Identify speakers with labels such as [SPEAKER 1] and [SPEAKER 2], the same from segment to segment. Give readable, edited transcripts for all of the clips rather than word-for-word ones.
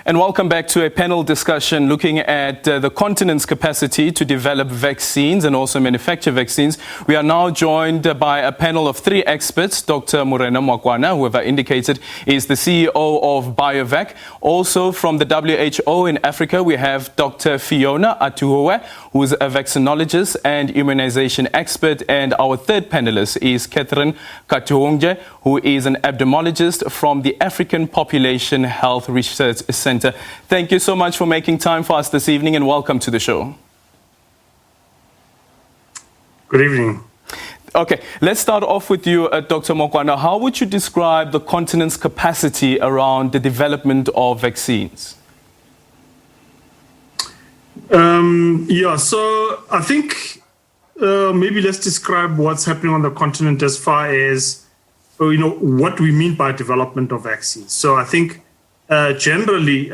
[SPEAKER 1] And welcome back to a panel discussion looking at the continent's capacity to develop vaccines and also manufacture vaccines. We are now joined by a panel of three experts. Dr. Morena Mwakwana, who I've indicated is the CEO of Biovec. Also from the WHO in Africa, we have Dr. Fiona Atuhoe, who is a vaccinologist and immunization expert. And our third panelist is Catherine Katuongje, who is an epidemiologist from the African Population Health Research Center. Thank you so much for making time for us this evening and welcome to the show.
[SPEAKER 2] Good evening.
[SPEAKER 1] Okay, let's start off with you, Dr. Mwakwana. How would you describe the continent's capacity around the development of vaccines?
[SPEAKER 2] So I think maybe let's describe what's happening on the continent as far as, what we mean by development of vaccines. So I think generally,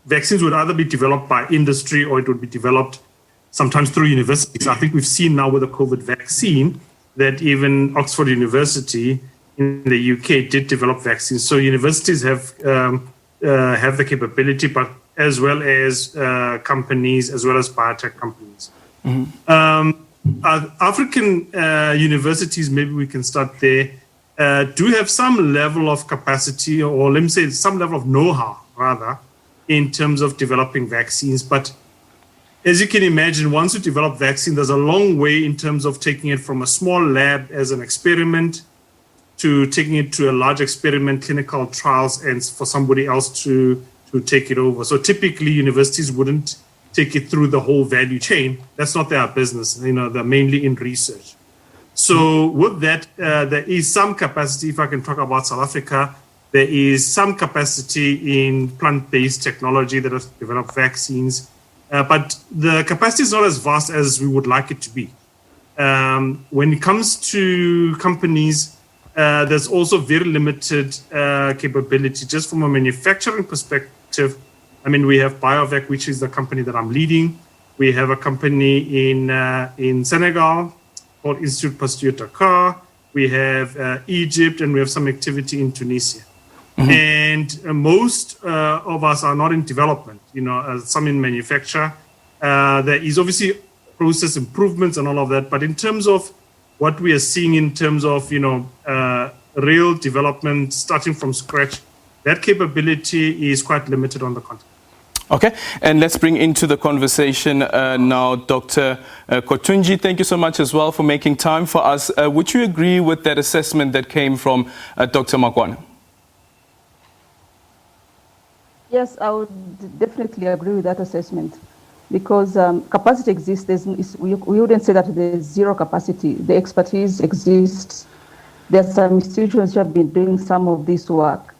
[SPEAKER 2] vaccines would either be developed by industry or it would be developed sometimes through universities. I think we've seen now with the COVID vaccine that even Oxford University in the UK did develop vaccines. So universities have the capability, but as well as companies, as well as biotech companies. Mm-hmm. African universities, maybe we can start there, do have some level of capacity, or let me say some level of know-how, rather, in terms of developing vaccines. But as you can imagine, once you develop vaccine, there's a long way in terms of taking it from a small lab as an experiment to taking it to a large experiment, clinical trials, and for somebody else to take it over. So typically, universities wouldn't take it through the whole value chain. That's not their business. They're mainly in research. So with that, there is some capacity. If I can talk about South Africa, there is some capacity in plant-based technology that has developed vaccines. But the capacity is not as vast as we would like it to be. When it comes to companies, there's also very limited capability. Just from a manufacturing perspective, we have Biovec, which is the company that I'm leading. We have a company in Senegal called Institut Pasteur Dakar. We have Egypt, and we have some activity in Tunisia. Mm-hmm. And most of us are not in development, some in manufacture. There is obviously process improvements and all of that. But in terms of what we are seeing in terms of, real development starting from scratch, that capability is quite limited on the continent.
[SPEAKER 1] Okay, and let's bring into the conversation now Dr. Kotunji. Thank you so much as well for making time for us. Would you agree with that assessment that came from Dr. Mwakwana?
[SPEAKER 3] Yes, I would definitely agree with that assessment because capacity exists. We wouldn't say that there's zero capacity. The expertise exists. There are some institutions who have been doing some of this work.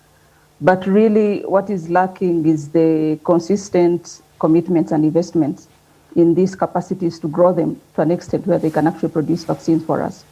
[SPEAKER 3] But really, what is lacking is the consistent commitments and investments in these capacities to grow them to an extent where they can actually produce vaccines for us.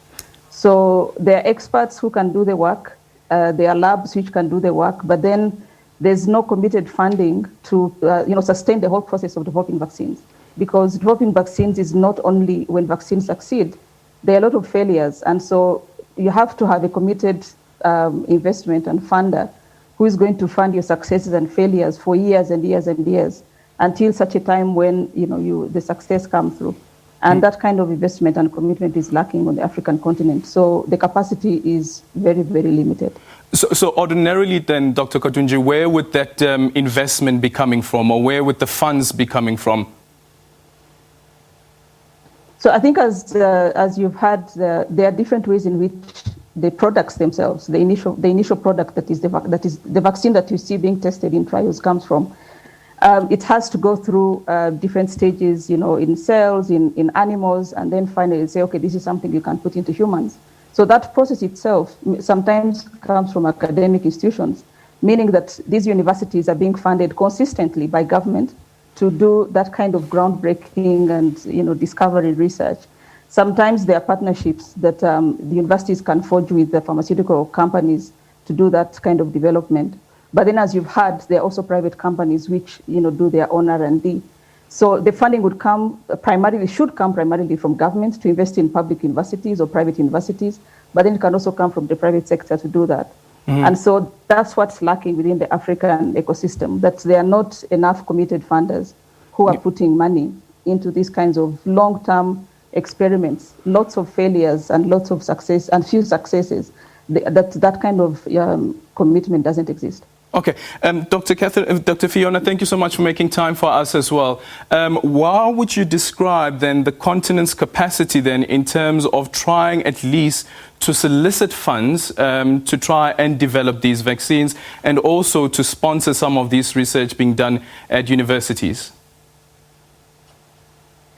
[SPEAKER 3] So there are experts who can do the work. There are labs which can do the work, but then there's no committed funding to sustain the whole process of developing vaccines. Because developing vaccines is not only when vaccines succeed, there are a lot of failures. And so you have to have a committed investment and funder who is going to fund your successes and failures for years and years and years until such a time when the success comes through. And that kind of investment and commitment is lacking on the African continent. So the capacity is very, very limited.
[SPEAKER 1] So ordinarily then, Dr. Kotunji, where would that investment be coming from, or where would the funds be coming from?
[SPEAKER 3] So I think as you've heard, there are different ways in which the products themselves, the initial product that is the vaccine that you see being tested in trials comes from. It has to go through different stages, in cells, in animals, and then finally say, okay, this is something you can put into humans. So that process itself sometimes comes from academic institutions, meaning that these universities are being funded consistently by government to do that kind of groundbreaking and discovery research. Sometimes there are partnerships that the universities can forge with the pharmaceutical companies to do that kind of development. But then, as you've heard, there are also private companies which do their own R&D. So the funding should come primarily from government to invest in public universities or private universities, but then it can also come from the private sector to do that. And so that's what's lacking within the African ecosystem, that there are not enough committed funders who are putting money into these kinds of long-term experiments, lots of failures and lots of success and few successes. That kind of commitment doesn't exist.
[SPEAKER 1] Okay, Dr. Fiona, thank you so much for making time for us as well. How would you describe then the continent's capacity then in terms of trying at least to solicit funds to try and develop these vaccines and also to sponsor some of this research being done at universities?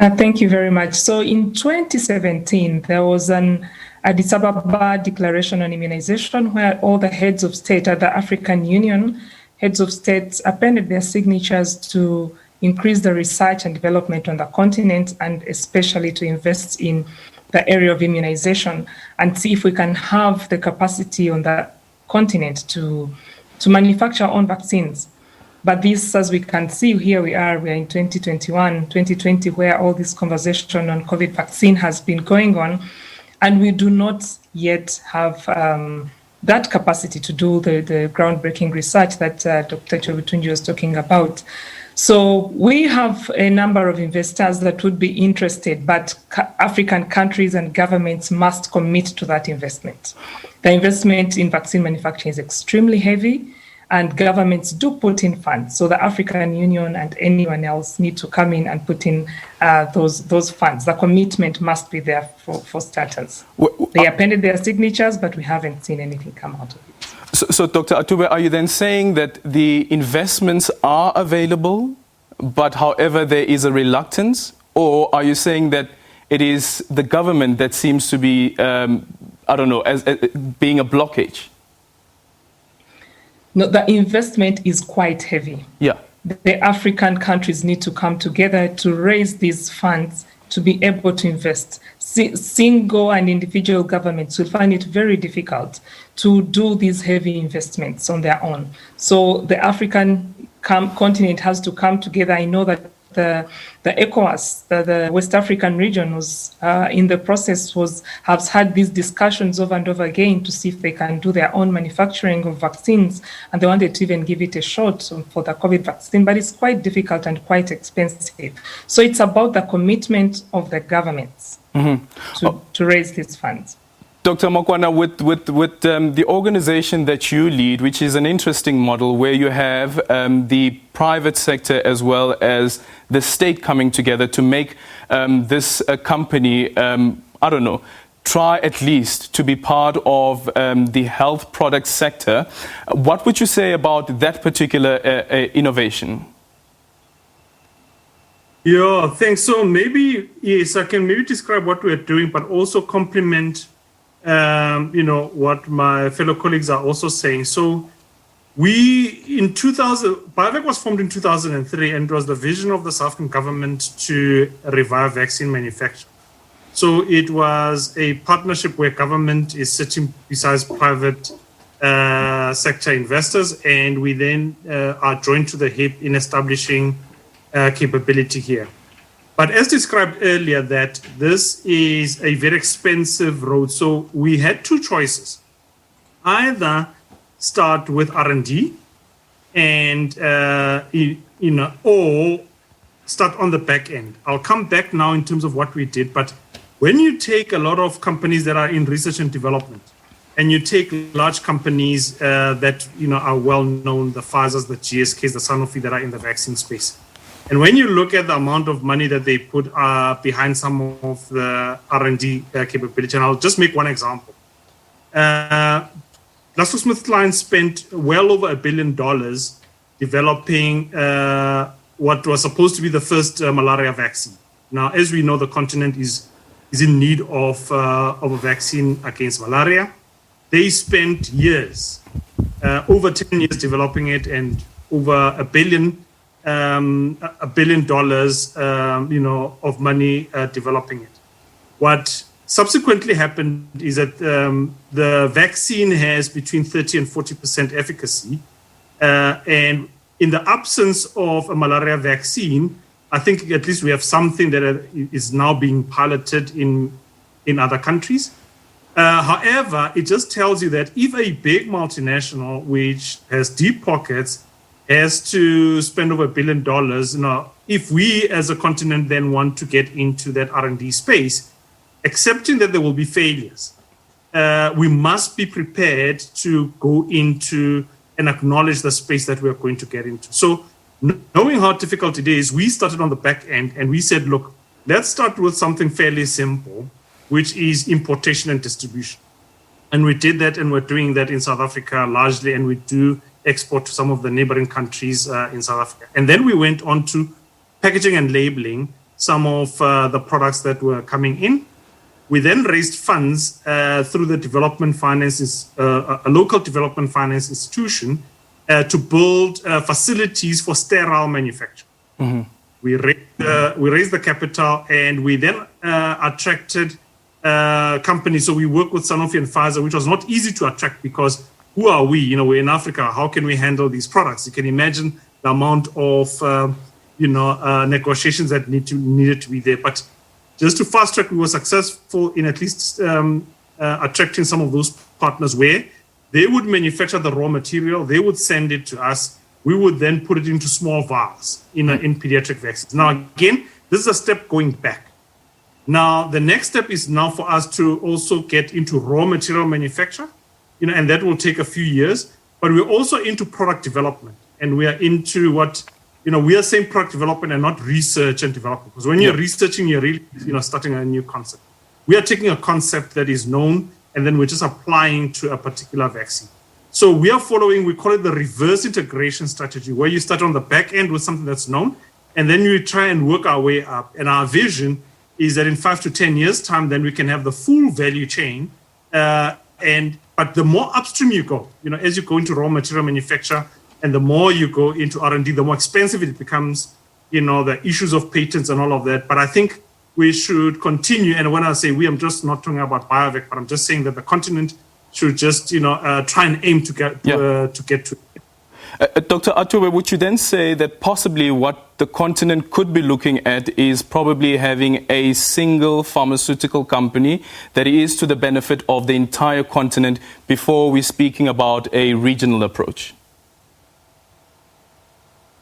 [SPEAKER 4] Thank you very much. So in 2017, there was an Addis Ababa Declaration on Immunization, where all the heads of state at the African Union, heads of states appended their signatures to increase the research and development on the continent, and especially to invest in the area of immunization and see if we can have the capacity on the continent to manufacture our own vaccines. But this, as we can see, we're in 2021, 2020, where all this conversation on COVID vaccine has been going on. And we do not yet have that capacity to do the groundbreaking research that Dr. Chobutunji was talking about. So we have a number of investors that would be interested, but African countries and governments must commit to that investment. The investment in vaccine manufacturing is extremely heavy, and governments do put in funds. So the African Union and anyone else need to come in and put in those funds. The commitment must be there for starters. They appended their signatures, but we haven't seen anything come out of it.
[SPEAKER 1] So Dr. Atube, are you then saying that the investments are available, but however there is a reluctance? Or are you saying that it is the government that seems to be, as being a blockage?
[SPEAKER 4] No, the investment is quite heavy.
[SPEAKER 1] Yeah.
[SPEAKER 4] The African countries need to come together to raise these funds to be able to invest. Single and individual governments will find it very difficult to do these heavy investments on their own. So the African continent has to come together. I know that the ECOWAS, the West African region, was in the process, has had these discussions over and over again to see if they can do their own manufacturing of vaccines, and they wanted to even give it a shot for the COVID vaccine, but it's quite difficult and quite expensive. So it's about the commitment of the governments to raise these funds.
[SPEAKER 1] Dr. Mokwana, with the organization that you lead, which is an interesting model where you have the private sector as well as the state coming together to make this company, try at least to be part of the health product sector. What would you say about that particular innovation?
[SPEAKER 2] Yeah, thanks. So yes, I can describe what we're doing, but also complement what my fellow colleagues are also saying. So Biovec was formed in 2003, and it was the vision of the South African government to revive vaccine manufacture. So it was a partnership where government is sitting besides private sector investors, and we then are joined to the hip in establishing capability here. But as described earlier, that this is a very expensive road. So we had two choices: either start with R&D and or start on the back end. I'll come back now in terms of what we did. But when you take a lot of companies that are in research and development, and you take large companies that are well known, the Pfizers, the GSKs, the Sanofi that are in the vaccine space. And when you look at the amount of money that they put behind some of the R&D capability, and I'll just make one example. GlaxoSmithKline spent well over $1 billion developing what was supposed to be the first malaria vaccine. Now, as we know, the continent is in need of a vaccine against malaria. They spent years, over 10 years developing it, and over $1 billion of money developing it. What subsequently happened is that the vaccine has between 30 and 40% efficacy. And in the absence of a malaria vaccine, I think at least we have something that is now being piloted in other countries. However, it just tells you that if a big multinational, which has deep pockets, has to spend over $1 billion, if we as a continent then want to get into that R&D space, accepting that there will be failures, we must be prepared to go into and acknowledge the space that we are going to get into. So knowing how difficult it is, we started on the back end and we said, look, let's start with something fairly simple, which is importation and distribution. And we did that, and we're doing that in South Africa largely, and we do export to some of the neighboring countries in South Africa. And then we went on to packaging and labeling some of the products that were coming in. We then raised funds through the development finances, a local development finance institution, to build facilities for sterile manufacture. Mm-hmm. We raised the capital, and we then attracted companies. So we work with Sanofi and Pfizer, which was not easy to attract because who are we? We're in Africa. How can we handle these products? You can imagine the amount of negotiations that needed to be there. But just to fast track, we were successful in at least attracting some of those partners where they would manufacture the raw material, they would send it to us, we would then put it into small vials in pediatric vaccines. Now, again, this is a step going back. Now, the next step is now for us to also get into raw material manufacture, and that will take a few years. But we're also into product development, and we are into what, we are saying product development and not research and development. Because when you're researching, you're really, starting a new concept. We are taking a concept that is known, and then we're just applying to a particular vaccine. So we are following, we call it the reverse integration strategy, where you start on the back end with something that's known, and then you try and work our way up. And our vision is that in 5 to 10 years' time, then we can have the full value chain. But the more upstream you go, as you go into raw material manufacture, and the more you go into R&D, the more expensive it becomes, the issues of patents and all of that. But I think we should continue. And when I say we, I'm just not talking about Biovec, but I'm just saying that the continent should just, try and aim to get to it.
[SPEAKER 1] Dr. Atube, would you then say that possibly what the continent could be looking at is probably having a single pharmaceutical company that is to the benefit of the entire continent before we're speaking about a regional approach?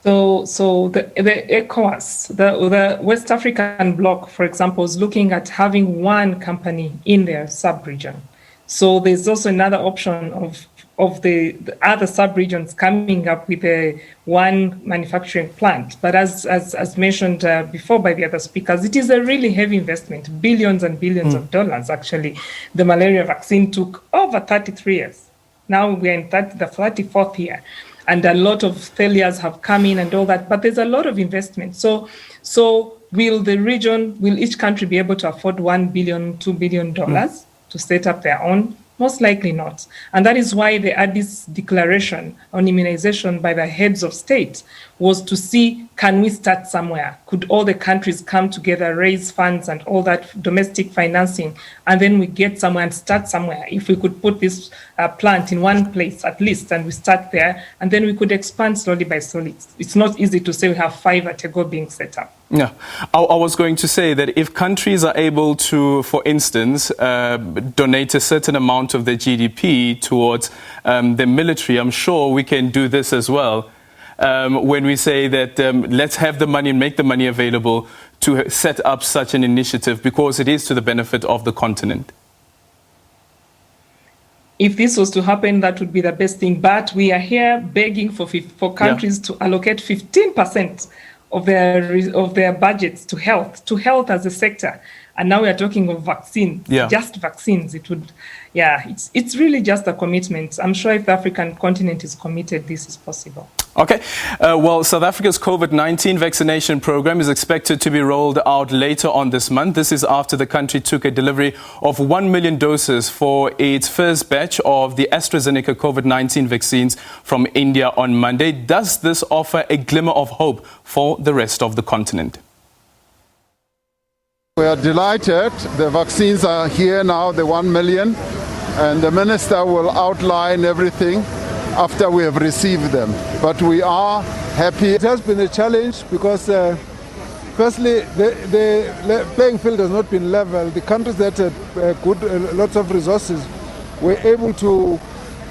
[SPEAKER 4] So the ECOWAS, the West African bloc, for example, is looking at having one company in their sub-region. So there's also another option of the other sub-regions coming up with one manufacturing plant. But as mentioned before by the other speakers, it is a really heavy investment, billions and billions of dollars. Actually, the malaria vaccine took over 33 years. Now we're in the 34th year. And a lot of failures have come in and all that, but there's a lot of investment. So will each country be able to afford $1 billion, $2 billion to set up their own? Most likely not. And that is why the Addis Declaration on Immunization by the heads of state was to see, can we start somewhere? Could all the countries come together, raise funds and all that domestic financing, and then we get somewhere and start somewhere? If we could put this plant in one place at least, and we start there, and then we could expand slowly by slowly. It's not easy to say we have 5 at a go being set up.
[SPEAKER 1] Yeah, I was going to say that if countries are able to, for instance, donate a certain amount of their GDP towards the military, I'm sure we can do this as well. When we say that let's have the money and make the money available to set up such an initiative, because it is to the benefit of the continent.
[SPEAKER 4] If this was to happen, that would be the best thing. But we are here begging for countries to allocate 15% of their budgets to health as a sector. And now we are talking of vaccines, just vaccines. It's really just a commitment. I'm sure if the African continent is committed, this is possible.
[SPEAKER 1] Okay. Well, South Africa's COVID-19 vaccination program is expected to be rolled out later on this month. This is after the country took a delivery of 1 million doses for its first batch of the AstraZeneca COVID-19 vaccines from India on Monday. Does this offer a glimmer of hope for the rest of the continent?
[SPEAKER 5] We are delighted. The vaccines are here now, the 1 million, and the minister will outline everything after we have received them. But we are happy.
[SPEAKER 6] It has been a challenge because
[SPEAKER 5] Firstly, the playing field has not been level. The countries that had lots of resources were able to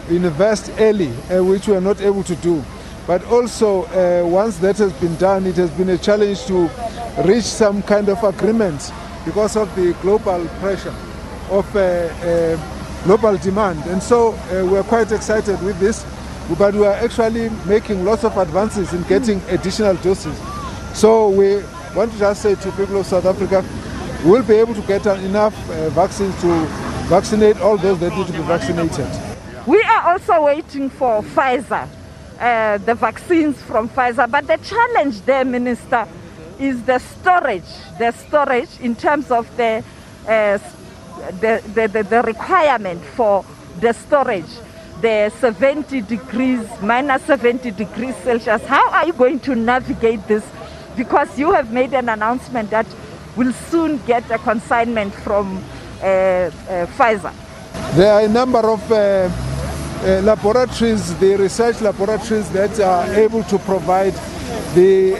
[SPEAKER 5] invest early, which we are not able to do. But also, once that has been done, it has been a challenge to reach some kind of agreement because of the global pressure of global demand. And so we're quite excited with this, but we are actually making lots of advances in getting additional doses. So we want to just say to people of South Africa, we'll be able to get enough vaccines to vaccinate all those that need to be vaccinated.
[SPEAKER 6] We are also waiting for Pfizer, the vaccines from Pfizer. But the challenge there, Minister, is the storage in terms of the requirement for the storage, the 70 degrees, minus 70 degrees Celsius. How are you going to navigate this? Because you have made an announcement that we'll soon get a consignment from Pfizer.
[SPEAKER 5] There are a number of laboratories, the research laboratories that are able to provide the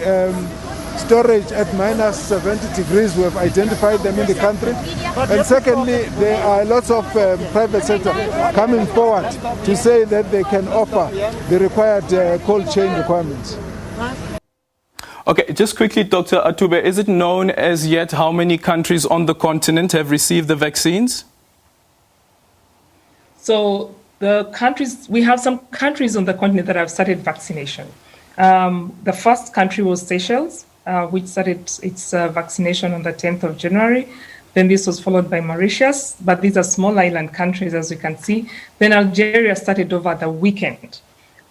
[SPEAKER 5] storage at minus 70 degrees. We have identified them in the country. And secondly, there are lots of private sector coming forward to say that they can offer the required cold chain requirements.
[SPEAKER 1] Okay, just quickly, Dr. Atube, is it known as yet how many countries on the continent have received the vaccines?
[SPEAKER 4] So the countries, we have some countries on the continent that have started vaccination. The first country was Seychelles, which started its vaccination on the 10th of January. Then this was followed by Mauritius, but these are small island countries, as you can see. Then Algeria started over the weekend.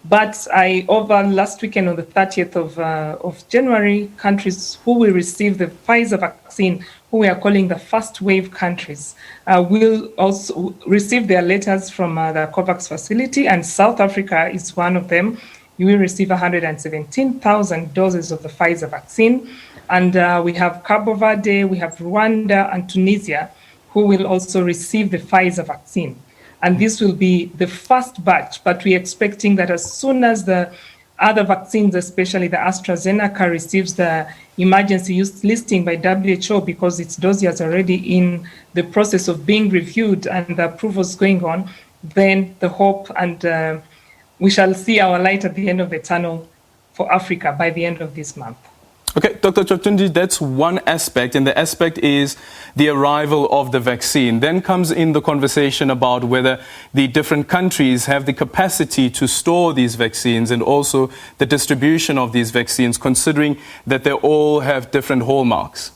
[SPEAKER 4] But over last weekend on the 30th of January, countries who will receive the Pfizer vaccine, who we are calling the first wave countries, will also receive their letters from the COVAX facility, and South Africa is one of them. You will receive 117,000 doses of the Pfizer vaccine. And we have Cabo Verde, we have Rwanda and Tunisia, who will also receive the Pfizer vaccine. And this will be the first batch, but we're expecting that as soon as the other vaccines, especially the AstraZeneca, receives the emergency use listing by WHO, because its dossier is already in the process of being reviewed and the approvals going on, then the hope and we shall see our light at the end of the tunnel for Africa by the end of this month.
[SPEAKER 1] Okay, Dr. Chatundi, that's one aspect, and the aspect is the arrival of the vaccine. Then comes in the conversation about whether the different countries have the capacity to store these vaccines and also the distribution of these vaccines, considering that they all have different hallmarks.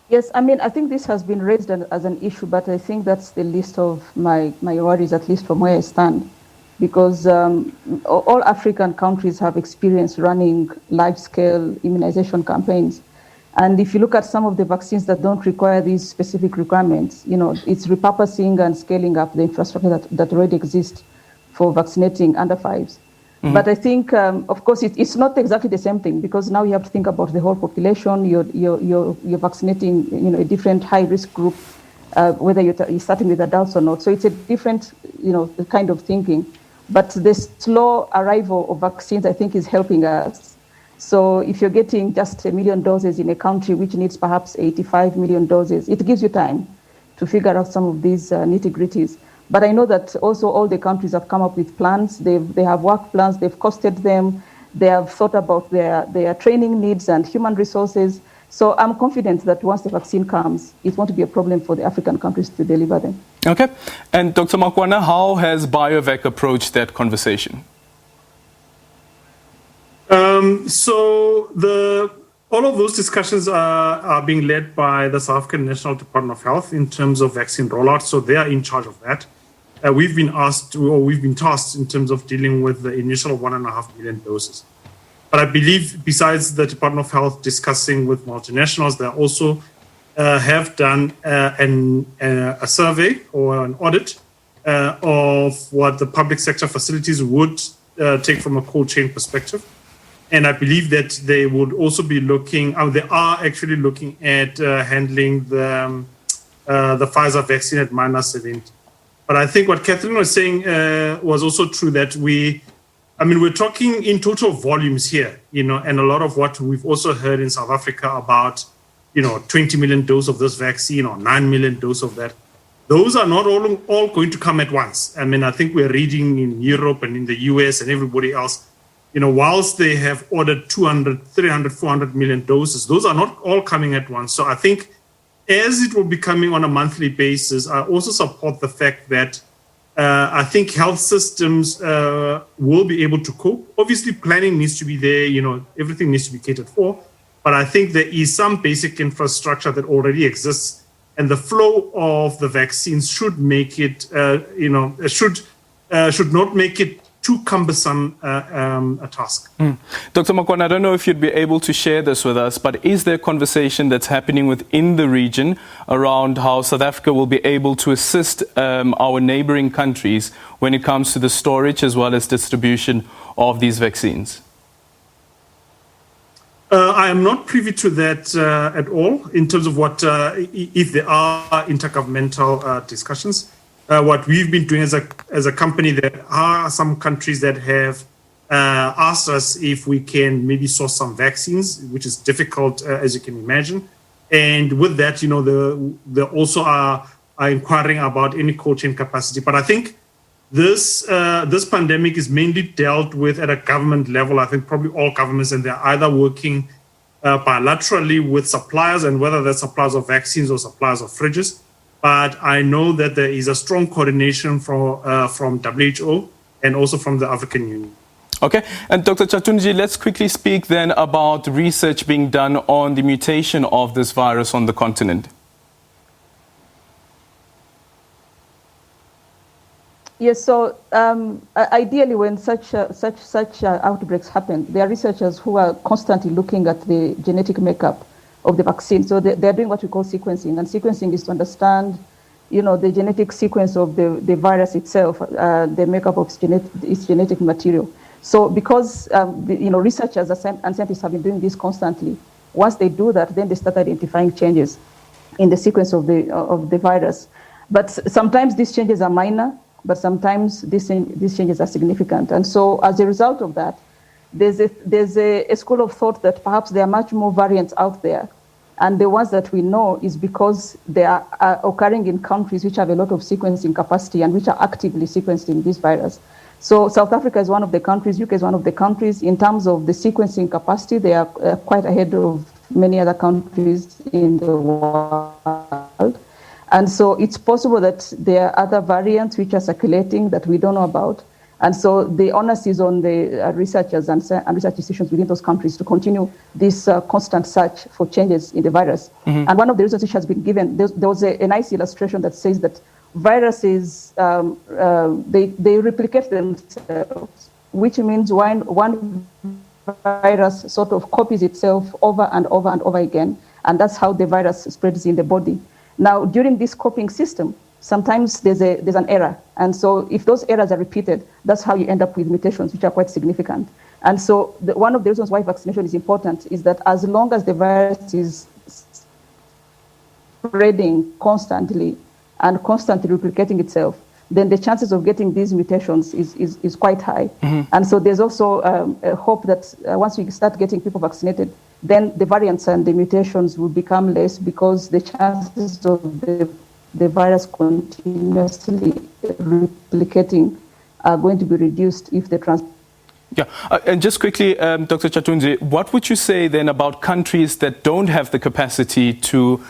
[SPEAKER 3] Yes, I mean, I think this has been raised as an issue, but I think that's the least of my worries, at least from where I stand. Because all African countries have experience running large-scale immunization campaigns. And if you look at some of the vaccines that don't require these specific requirements, you know, it's repurposing and scaling up the infrastructure that already exists for vaccinating under fives. Mm-hmm. But I think, of course, it's not exactly the same thing, because now you have to think about the whole population. You're vaccinating, you know, a different high-risk group, whether you're starting with adults or not. So it's a different, you know, kind of thinking. But the slow arrival of vaccines, I think, is helping us. So if you're getting just 1 million doses in a country which needs perhaps 85 million doses, it gives you time to figure out some of these nitty-gritties. But I know that also all the countries have come up with plans. They have work plans. They've costed them. They have thought about their training needs and human resources. So I'm confident that once the vaccine comes, it won't be a problem for the African countries to deliver them.
[SPEAKER 1] Okay. And Dr. Makwana, how has Biovec approached that conversation?
[SPEAKER 2] So all of those discussions are being led by the South African National Department of Health in terms of vaccine rollout. So they are in charge of that. We've been tasked in terms of dealing with the initial 1.5 million doses. But I believe besides the Department of Health discussing with multinationals, they also have done a survey or an audit of what the public sector facilities would take from a cold chain perspective. And I believe that they would also be looking, they are actually looking at handling the Pfizer vaccine at minus 70. But I think what Catherine was saying was also true, that we I mean, we're talking in total volumes here, and a lot of what we've also heard in South Africa about, 20 million doses of this vaccine or 9 million doses of that. Those are not all going to come at once. I mean, I think we're reading in Europe and in the US and everybody else, whilst they have ordered 200, 300, 400 million doses, those are not all coming at once. So I think as it will be coming on a monthly basis, I also support the fact that I think health systems will be able to cope. Obviously, planning needs to be there, everything needs to be catered for. But I think there is some basic infrastructure that already exists, and the flow of the vaccines should make it, should not make it too cumbersome a task.
[SPEAKER 1] Dr. Mokwane, I don't know if you'd be able to share this with us, but is there conversation that's happening within the region around how South Africa will be able to assist our neighboring countries when it comes to the storage as well as distribution of these vaccines?
[SPEAKER 2] I am not privy to that at all in terms of what, if there are intergovernmental discussions. What we've been doing as a company, there are some countries that have asked us if we can maybe source some vaccines, which is difficult, as you can imagine. And with that, they also are inquiring about any cold chain capacity. But I think this pandemic is mainly dealt with at a government level. I think probably all governments, and they're either working bilaterally with suppliers, and whether they're suppliers of vaccines or suppliers of fridges. But I know that there is a strong coordination from WHO and also from the African Union.
[SPEAKER 1] Okay, and Dr. Chatunji, let's quickly speak then about research being done on the mutation of this virus on the continent.
[SPEAKER 3] Yes, so ideally when such outbreaks happen, there are researchers who are constantly looking at the genetic makeup of the vaccine. So they're doing what we call sequencing, and sequencing is to understand, the genetic sequence of the virus itself, the makeup of its genetic material. So because, researchers and scientists have been doing this constantly, once they do that, then they start identifying changes in the sequence of the virus. But sometimes these changes are minor, but sometimes these changes are significant. And so as a result of that, there's a school of thought that perhaps there are much more variants out there. And the ones that we know is because they are occurring in countries which have a lot of sequencing capacity and which are actively sequencing this virus. So South Africa is one of the countries, UK is one of the countries. In terms of the sequencing capacity, they are quite ahead of many other countries in the world. And so it's possible that there are other variants which are circulating that we don't know about. And so the onus is on the researchers and research institutions within those countries to continue this constant search for changes in the virus. Mm-hmm. And one of the reasons which has been given, there was a nice illustration that says that viruses, they replicate themselves, which means one virus sort of copies itself over and over and over again. And that's how the virus spreads in the body. Now, during this copying system, sometimes there's an error. And so if those errors are repeated, that's how you end up with mutations, which are quite significant. And so one of the reasons why vaccination is important is that as long as the virus is spreading constantly and constantly replicating itself, then the chances of getting these mutations is quite high. Mm-hmm. And so there's also a hope that once we start getting people vaccinated, then the variants and the mutations will become less because the chances of the virus continuously replicating are going to be reduced if the
[SPEAKER 1] Yeah, and just quickly, Dr. Chatunji, what would you say then about countries that don't have the capacity to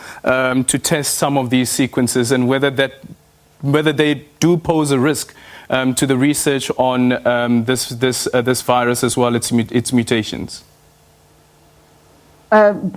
[SPEAKER 1] test some of these sequences, and whether they do pose a risk to the research on this virus as well as its mutations?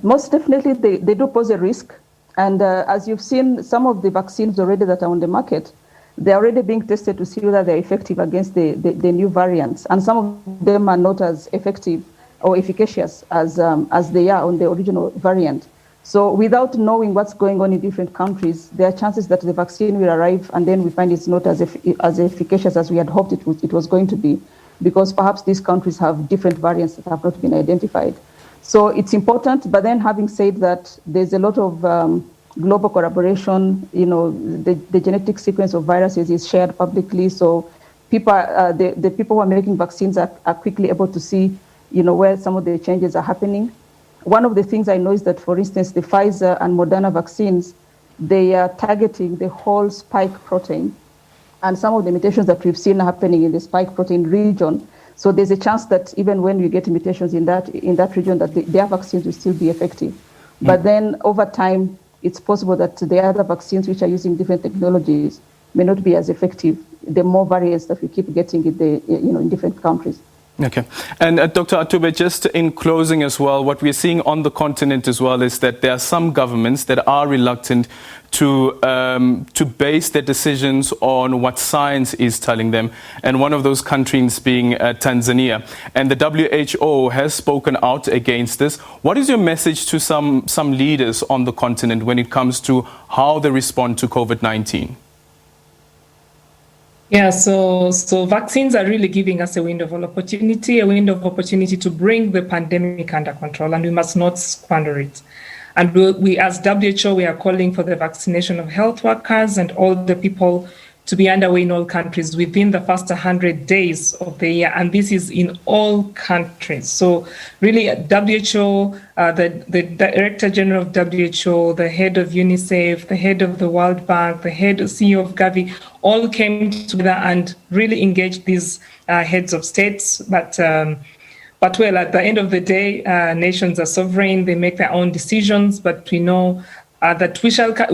[SPEAKER 3] Most definitely, they do pose a risk. And as you've seen, some of the vaccines already that are on the market, they're already being tested to see whether they're effective against the new variants. And some of them are not as effective or efficacious as they are on the original variant. So without knowing what's going on in different countries, there are chances that the vaccine will arrive and then we find it's not as efficacious as we had hoped it was going to be, because perhaps these countries have different variants that have not been identified. So it's important, but then having said that, there's a lot of global collaboration. The genetic sequence of viruses is shared publicly, so people, the people who are making vaccines are quickly able to see, where some of the changes are happening. One of the things I know is that, for instance, the Pfizer and Moderna vaccines, they are targeting the whole spike protein, and some of the mutations that we've seen happening in the spike protein region. So there's a chance that even when we get mutations in that region, that their vaccines will still be effective. But then over time, it's possible that the other vaccines which are using different technologies may not be as effective. The more variants that we keep getting in different countries.
[SPEAKER 1] Okay. And Dr. Atube, just in closing as well, what we're seeing on the continent as well is that there are some governments that are reluctant to base their decisions on what science is telling them, and one of those countries being Tanzania. And the WHO has spoken out against this. What is your message to some leaders on the continent when it comes to how they respond to COVID-19?
[SPEAKER 4] Yeah, so vaccines are really giving us a window of opportunity to bring the pandemic under control, and we must not squander it. And we as WHO, we are calling for the vaccination of health workers and all the people to be underway in all countries within the first 100 days of the year. And this is in all countries. So really WHO, the Director General of WHO, the head of UNICEF, the head of the World Bank, the head CEO of Gavi, all came together and really engaged these heads of states. But well, at the end of the day, nations are sovereign, they make their own decisions, but we know that we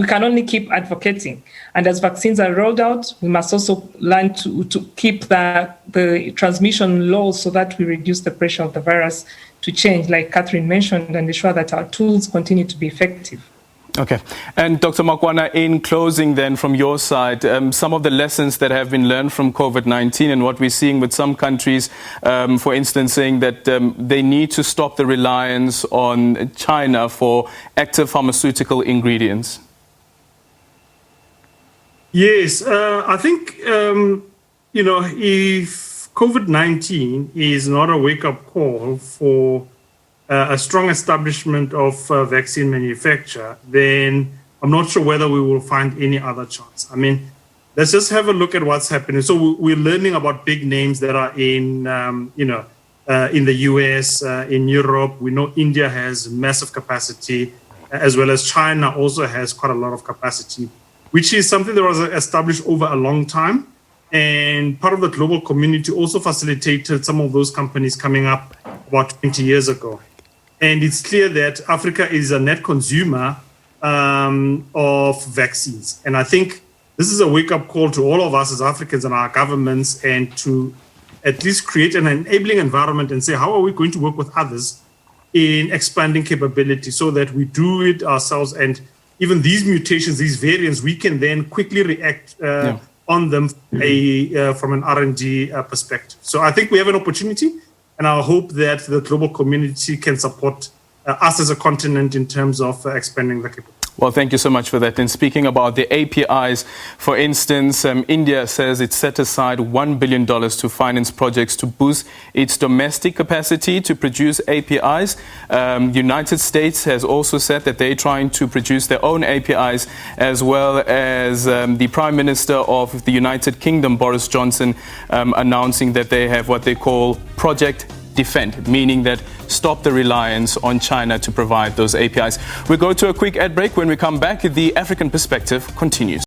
[SPEAKER 4] can only keep advocating. And as vaccines are rolled out, we must also learn to keep the transmission low so that we reduce the pressure of the virus to change, like Catherine mentioned, and ensure that our tools continue to be effective.
[SPEAKER 1] Okay. And Dr. Makwana, in closing then from your side, some of the lessons that have been learned from COVID-19 and what we're seeing with some countries, for instance, saying that they need to stop the reliance on China for active pharmaceutical ingredients.
[SPEAKER 2] Yes, I think, if COVID-19 is not a wake-up call for a strong establishment of vaccine manufacture, then I'm not sure whether we will find any other chance. I mean, let's just have a look at what's happening. So we're learning about big names that are in the US, in Europe. We know India has massive capacity, as well as China also has quite a lot of capacity, which is something that was established over a long time. And part of the global community also facilitated some of those companies coming up about 20 years ago. And it's clear that Africa is a net consumer of vaccines. And I think this is a wake-up call to all of us as Africans and our governments, and to at least create an enabling environment and say, how are we going to work with others in expanding capability so that we do it ourselves, and even these mutations, these variants, we can then quickly react on them from an R&D perspective. So I think we have an opportunity, and I hope that the global community can support us as a continent in terms of expanding the capability.
[SPEAKER 1] Well, thank you so much for that. And speaking about the APIs, for instance, India says it set aside $1 billion to finance projects to boost its domestic capacity to produce APIs. United States has also said that they're trying to produce their own APIs, as well as the Prime Minister of the United Kingdom, Boris Johnson, announcing that they have what they call Project Defend, meaning that stop the reliance on China to provide those APIs. We'll go to a quick ad break. When we come back, the African perspective continues.